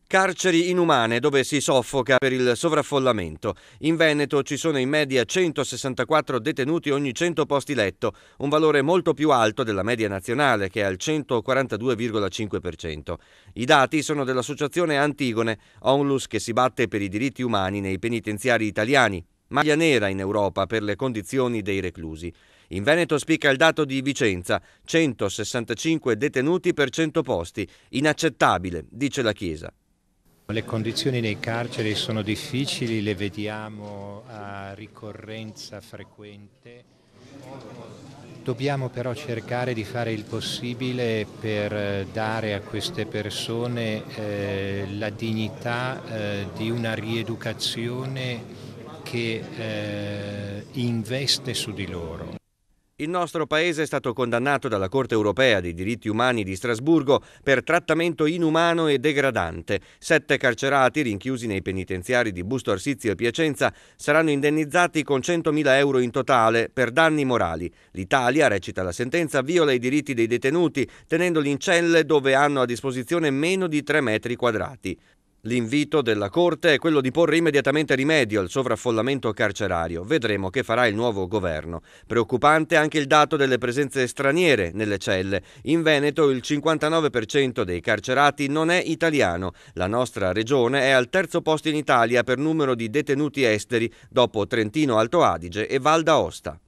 Carceri inumane dove si soffoca per il sovraffollamento. In Veneto ci sono in media 164 detenuti ogni 100 posti letto, un valore molto più alto della media nazionale che è al 142,5%. I dati sono dell'associazione Antigone, onlus che si batte per i diritti umani nei penitenziari italiani, maglia nera in Europa per le condizioni dei reclusi. In Veneto spicca il dato di Vicenza, 165 detenuti per 100 posti, inaccettabile, dice la Chiesa. Le condizioni nei carceri sono difficili, le vediamo a ricorrenza frequente. Dobbiamo però cercare di fare il possibile per dare a queste persone la dignità di una rieducazione che investe su di loro. Il nostro paese è stato condannato dalla Corte europea dei diritti umani di Strasburgo per trattamento inumano e degradante. 7 carcerati rinchiusi nei penitenziari di Busto Arsizio e Piacenza saranno indennizzati con 100.000 euro in totale per danni morali. L'Italia, recita la sentenza, viola i diritti dei detenuti tenendoli in celle dove hanno a disposizione meno di 3 metri quadrati. L'invito della Corte è quello di porre immediatamente rimedio al sovraffollamento carcerario. Vedremo che farà il nuovo governo. Preoccupante anche il dato delle presenze straniere nelle celle. In Veneto il 59% dei carcerati non è italiano. La nostra regione è al 3° posto in Italia per numero di detenuti esteri, dopo Trentino Alto Adige e Val d'Aosta.